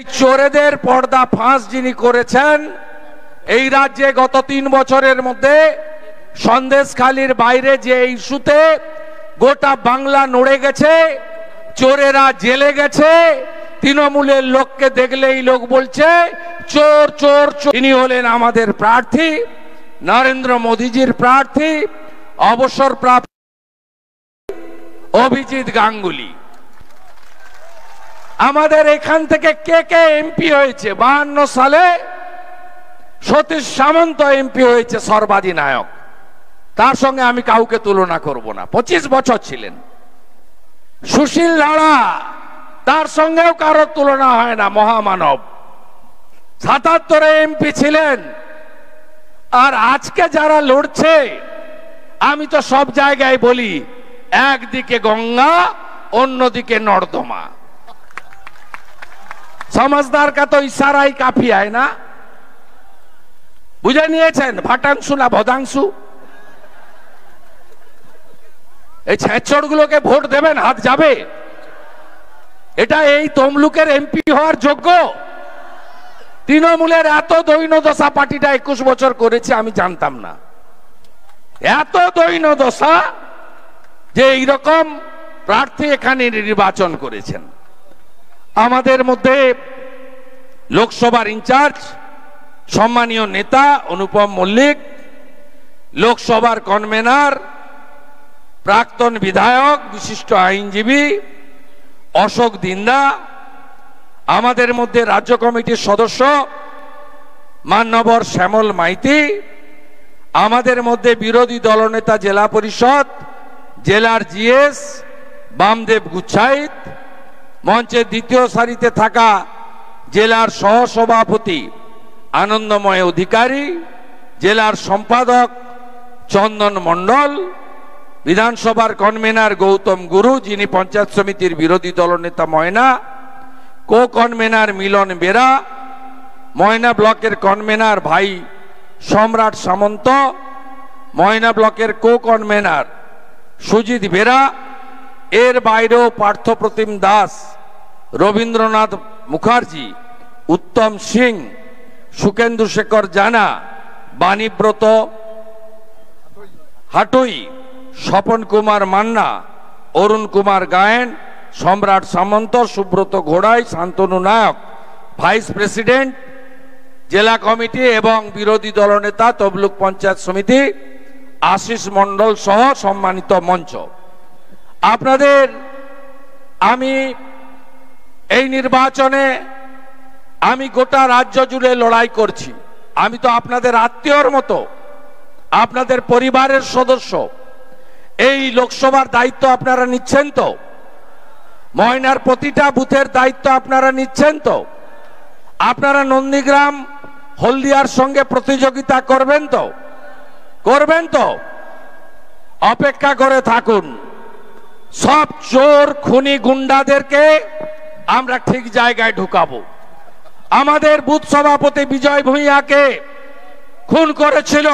চোরেদের পর্দা ফাঁস যিনি করেছেন এই রাজ্যে গত ৩ বছরের মধ্যে সন্দেশখালীর বাইরে যে ইস্যুতে গোটা বাংলা নড়ে গেছে, চোরেরা জেলে গেছে, তৃণমূলের লোককে দেখলেই লোক বলছে চোর চোর। তিনি হলেন আমাদের প্রার্থী, নরেন্দ্র মোদীজির প্রার্থী, অবসরপ্রাপ্ত অভিজিৎ গাঙ্গুলি। আমাদের এখান থেকে কে কে এমপি হয়েছে? 52 সালে সতীশ সামন্ত এমপি হয়েছে, সর্বাধিনায়ক। তার সঙ্গে আমি কাউকে তুলনা করব না, 25 বছর ছিলেন। সুশীল লাড়া, তার সঙ্গেও কারোর তুলনা হয় না, মহামানব। 77 এমপি ছিলেন। আর আজকে যারা লড়ছে, আমি তো সব জায়গায় বলি একদিকে গঙ্গা অন্যদিকে নর্দমা। समझदार का तो इशारा ही काफी है ना? বুঝে নিয়েছেন? ভাটাংশু না ভদাংশু? এই ছেচড় গুলোকে ভোট দেবেন, হাত যাবে? এটা এই তমলুকের এমপি হওয়ার যোগ্য? তৃণমূলের এত দৈন্য দশা পার্টিটা 21 বছর করেছে আমি জানতাম না। এত দৈন্য দশা যে এইরকম প্রার্থী এখানে নির্বাচন করেছেন। আমাদের মধ্যে লোকসভার ইনচার্জ সম্মানীয় নেতা অনুপম মল্লিক, লোকসভার কনভেনার প্রাক্তন বিধায়ক বিশিষ্ট আইনজীবী অশোক দিন্দা, আমাদের মধ্যে রাজ্য কমিটির সদস্য মান্যবর শ্যামল মাইতি, আমাদের মধ্যে বিরোধী দলনেতা জেলা পরিষদ জেলার জিএস বামদেব গুচ্ছাইত, মঞ্চের দ্বিতীয় সারিতে থাকা জেলার সহসভাপতি আনন্দময় অধিকারী, জেলার সম্পাদক চন্দন মণ্ডল, বিধানসভার কনভেনার গৌতম গুরু যিনি পঞ্চায়েত সমিতির বিরোধী দলনেতা ময়না, কো কনভেনার মিলন বেরা, ময়না ব্লকের কনভেনার ভাই সম্রাট সামন্ত, ময়না ব্লকের কো কনভেনার সুজিত বেরা, এর বাইরেও পার্থপ্রতিম দাস, রবীন্দ্রনাথ মুখার্জি, উত্তম সিং, সুকেন্দু শেখর জানা, বাণীব্রত হাটুই, স্বপন কুমার মান্না, অরুণ কুমার গায়েন, সম্রাট সামন্ত, সুব্রত ঘোড়াই, শান্তনু নায়ক, ভাইস প্রেসিডেন্ট জেলা কমিটি এবং বিরোধী দলনেতা তমলুক পঞ্চায়েত সমিতি আশিস মণ্ডল সহ সম্মানিত মঞ্চ। আপনাদের আমি এই নির্বাচনে আমি গোটা রাজ্য জুড়ে লড়াই করছি। আমি তো আপনাদের আত্মীয়র মতো, আপনাদের পরিবারের সদস্য। এই লোকসভার দায়িত্ব আপনারা নিচ্ছেন তো? ময়নার প্রতিটা বুথের দায়িত্ব আপনারা নিচ্ছেন তো? আপনারা নন্দীগ্রাম হলদিয়ার সঙ্গে প্রতিযোগিতা করবেন তো? করবেন তো? অপেক্ষা করে থাকুন। সব চোর খুনি গুন্ডাদেরকে আমরা ঠিক জায়গায় ঢুকাবো। আমাদের বুথ সভাপতি বিজয় ভূঁইয়াকে খুন করেছিল,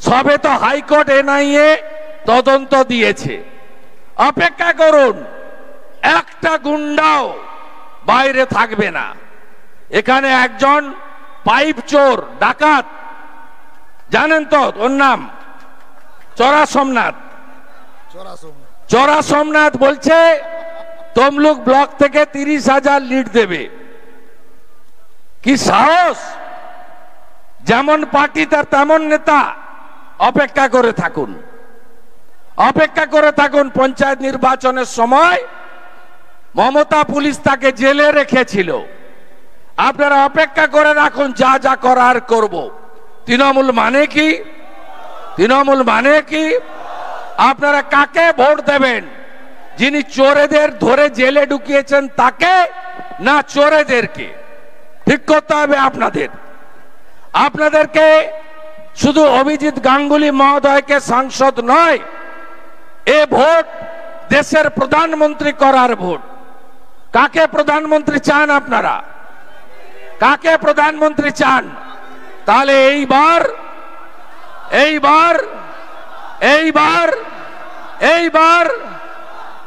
সবে তো হাইকোর্ট এনআইএ তদন্ত দিয়েছে। অপেক্ষা করুন, একটা গুন্ডাও বাইরে থাকবে না। এখানে একজন পাইপ চোর ডাকাত, জানেন তো ওর নাম? চোরা সোমনাথ। চোরা সোমনাথ বলছে তমলুক ব্লক থেকে 30,000 লিড দেবে। কি সাহস! যেমন পার্টি তার তেমন নেতা। অপেক্ষা করে থাকুন, অপেক্ষা করে থাকুন। পঞ্চায়েত নির্বাচনের সময় মমতা পুলিশ তাকে জেলে রেখেছিল। আপনারা অপেক্ষা করে রাখুন, যা যা করার করব। তৃণমূল মানে কি? তৃণমূল মানে কি? আপনারা কাকে ভোট দেবেন? যিনি চোরেদের ধরে জেলে ঢুকিয়েছেন তাকে, না চোরেদেরকে? ঠিক করতে হবে আপনাদের। আপনাদেরকে শুধু অভিজিৎ গাঙ্গুলি মহোদয়কে সাংসদ নয়, এ ভোট দেশের প্রধানমন্ত্রী করার ভোট। কাকে প্রধানমন্ত্রী চান আপনারা? কাকে প্রধানমন্ত্রী চান? তাহলে এইবার এইবার এইবার এইবার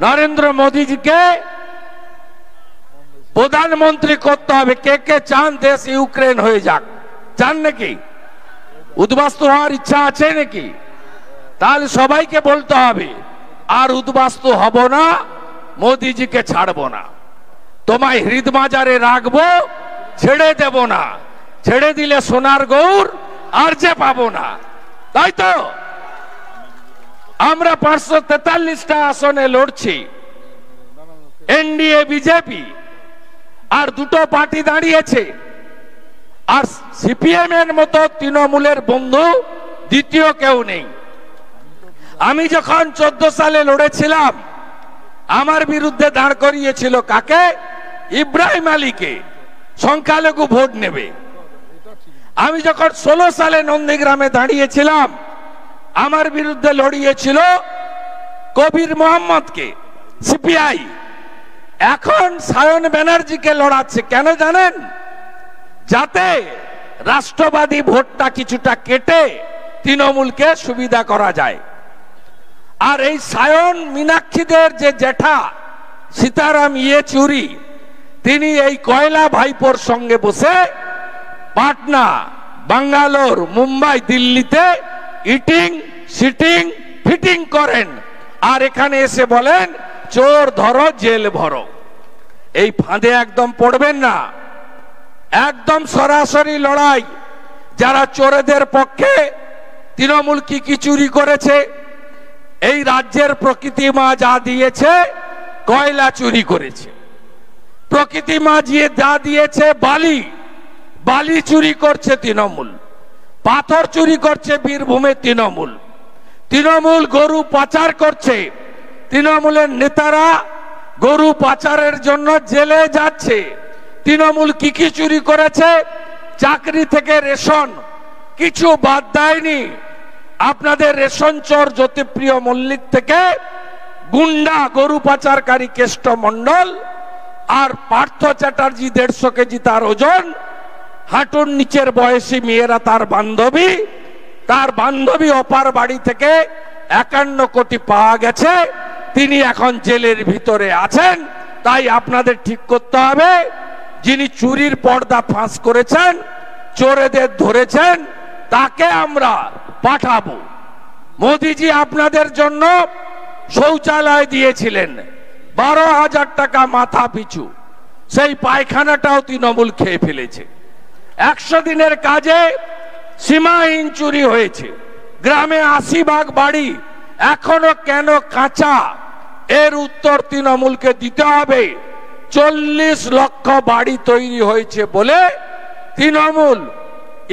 নরেন্দ্র মোদীজিকে প্রধানমন্ত্রী করতে হবে। কে কে চান দেশ ইউক্রেন হয়ে যাক? চান নাকি? উদ্বাস্তু হওয়ার ইচ্ছা আছে নাকি? তাহলে সবাইকে বলতে হবে আর উদ্বাস্তু হব না, মোদিজিকে ছাড়বো না, তোমায় হৃদমাজারে রাখবো, ছেড়ে দেব না, ছেড়ে দিলে সোনার গৌর আর যে পাবো না। তাই তো আমরা 543টা আসনে লড়ছি, এনডিএ বিজেপি আর দুটো পার্টি দাঁড়িয়েছে, আর সিপিএম এর মতো তৃণমূলের বন্ধু দ্বিতীয় কেউ নেই। আমি যখন 14 সালে লড়েছিলাম, আমার বিরুদ্ধে দাঁড় করিয়েছিল কাকে? ইব্রাহিম আলীকে, সংখ্যালঘু ভোট নেবে। আমি যখন 16 সালে নন্দীগ্রামে দাঁড়িয়েছিলাম, আমার বিরুদ্ধে লড়িয়েছিল কবির মোহাম্মদকে, সিপিআই। এখন সায়ন ব্যানার্জিকে লড়াচ্ছে, কেন জানেন? যাতে রাষ্ট্রবাদী ভোটটা কিছুটা কেটে তৃণমূলকে সুবিধা করা যায়। আর এই সায়ন মীনাক্ষীদের যে জেঠা সীতারাম ইয়েচুরি, তিনি এই কয়লা ভাইপোর সঙ্গে বসে পাটনা, বাঙ্গালোর, মুম্বাই, দিল্লিতে ইটিং, সিটিং, ফিটিং করেন, আর এখানে এসে বলেন চোর ধরো, জেল ভরো। এই ফাঁদে একদম পড়বেন না, একদম সরাসরি লড়াই। যারা চোরেদের পক্ষে, তৃণমূল কি কি চুরি করেছে? এই রাজ্যের প্রকৃতি মা যা দিয়েছে, কয়লা চুরি করেছে। প্রকৃতি মা যা দিয়েছে বালি, বালি চুরি করছে তৃণমূল। পাথর চুরি করছে বীরভূমে তৃণমূল। তৃণমূল গরু পাচার করছে, তৃণমূলের নেতারা গরু পাচারের জন্য জেলে যাচ্ছে। তৃণমূল কি কি চুরি করেছে? চাকরি থেকে রেশন কিছু বাদ দেয়নি। আপনাদের রেশন চোর জ্যোতিপ্রিয় মল্লিক থেকে গুন্ডা গরু পাচারকারী কেষ্ট মন্ডল আর পার্থ চ্যাটার্জি 150 কেজি তার ওজন, হাঁটুর নিচের বয়সী মেয়েরা তার বান্ধবী অপার বাড়ি থেকে 51 কোটি পাওয়া গেছে। তিনি এখন জেলের ভিতরে আছেন। তাই আপনাদের ঠিক করতে হবে, যিনি চুরির পর্দা ফাঁস করেছেন, চোরেদের ধরেছেন, তাকে আমরা পাঠাবো। মোদিজি আপনাদের জন্য শৌচালয় দিয়েছিলেন 12,000 টাকা মাথা পিছু, সেই পায়খানাটাও তৃণমূল খেয়ে ফেলেছে। 100 দিনের কাজে সীমাহীন চুরি হয়েছে। গ্রামে 80 ভাগ বাড়ি এখনো কেন কাঁচা? এর উত্তর তৃণমূলকে দিতে হবে। 40 লক্ষ বাড়ি তৈরি হয়েছে বলে তৃণমূল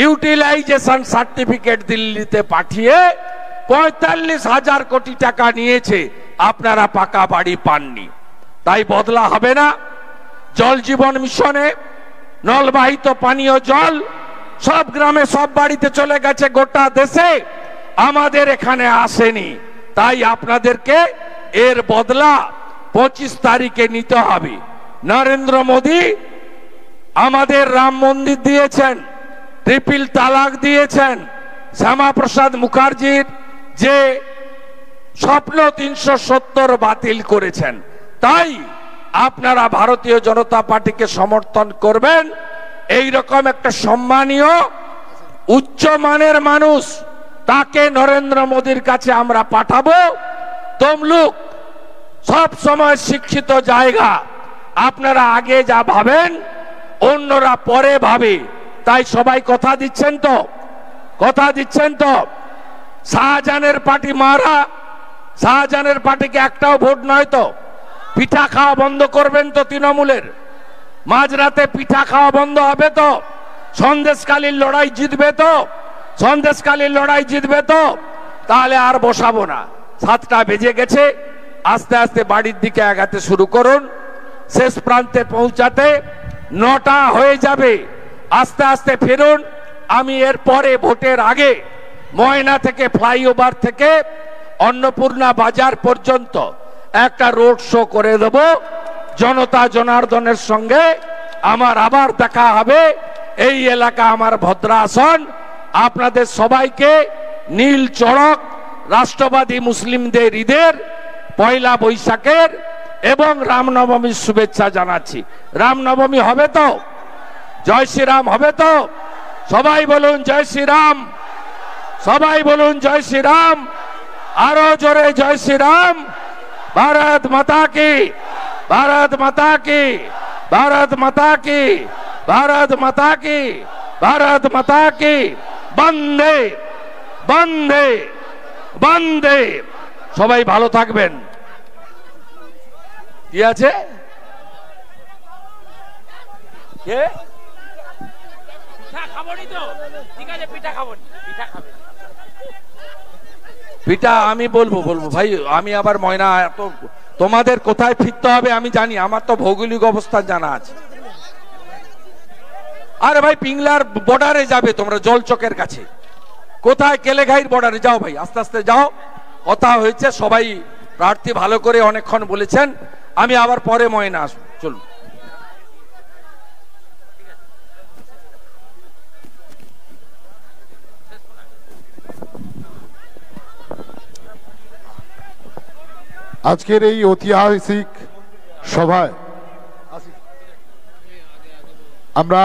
ইউটিলাইজেশন সার্টিফিকেট দিল্লিতে পাঠিয়ে 45,000 কোটি টাকা নিয়েছে, আপনারা পাকা বাড়ি পাননি। তাই বদলা হবে না। জল জীবন মিশনে নলবাহিত পানীয় জল সব গ্রামে সব বাড়িতে চলে গেছে গোটা দেশে, আমাদের এখানে আসেনি। তাই আপনাদেরকে এর বদলা 25 তারিখে নিতে হবে। নরেন্দ্র মোদী আমাদের রাম মন্দির দিয়েছেন, ট্রিপল তালাক দিয়েছেন, শ্যামাপ্রসাদ মুখার্জির যে স্বপ্ন 370 বাতিল করেছেন। তাই আপনারা ভারতীয় জনতা পার্টিকে সমর্থন করবেন। এই রকম একটা সম্মানীয় উচ্চমানের মানুষ, তাকে নরেন্দ্র মোদীর কাছে আমরা পাঠাবো। তমলুক সব সময় শিক্ষিত জায়গা, আপনারা আগে যা ভাবেন অন্যরা পরে ভাবে। তাই সবাই কথা দিচ্ছেন তো? কথা দিচ্ছেন তো? শাহজাহানের পার্টি মারা, শাহজাহানের পার্টিকে একটাও ভোট নয় তো? পিঠা খাওয়া বন্ধ করবেন তো তৃণমূলের? মাঝরাতে পিঠা খাওয়া বন্ধ হবে তো? সন্দেশকালীর লড়াই জিতবে তো? সন্দেশকালীর লড়াই জিতবে তো? তাহলে আর বসাবো না। 7টা বেজে গেছে, আস্তে আস্তে বাড়ির দিকে আগাতে শুরু করুন। শেষ প্রান্তে পৌঁছাতে 9টা হয়ে যাবে। আস্তে আস্তে ফিরুন। আমি এর পরে ভোটের আগে ময়না থেকে ফ্লাইওভার থেকে অন্নপূর্ণা বাজার পর্যন্ত একটা রোড শো করে দেব। জনতা জনার্দনের সঙ্গে আমার আবার দেখা হবে। এই এলাকা আমার ভদ্রাসন। আপনাদের সবাইকে নীল চড়ক রাষ্ট্রবাদী মুসলিমদের ঈদের, পয়লা বৈশাখের এবং রামনবমীর শুভেচ্ছা জানাচ্ছি। রামনবমী হবে তো? জয় শ্রীরাম হবে তো? সবাই বলুন জয় শ্রীরাম, সবাই বলুন জয় শ্রীরাম, আরো জোরে জয় শ্রীরাম। ভারত মাতা কি, ভারত মাতা কি, ভারত মাতা কি, ভারত মাতা কি, ভারত মাতা কি। বন্দে বন্দে বন্দে। সবাই ভালো থাকবেন। কি আছে? কে পিঠা খাবনি তো? ঠিক আছে, পিঠা খাবনি, পিঠা খাবে। পিঠা আমি বলবো ভাই, আমি আবার ময়না এত তোমাদের কোথায় ফিরতে হবে আমি জানি, আমার তো ভৌগোলিক অবস্থান জানা আছে। আরে ভাই পিংলার বর্ডারে যাবে তোমরা, জলচকের কাছে। কোথায়? কেলেঘাইর বর্ডারে যাও ভাই, আস্তে আস্তে যাও। কথা হয়েছে, সবাই প্রার্থী ভালো করে অনেকক্ষণ বলেছেন, আমি আবার পরে ময়না আসবো। চলুন। আজকের এই ঐতিহাসিক সভায় আমরা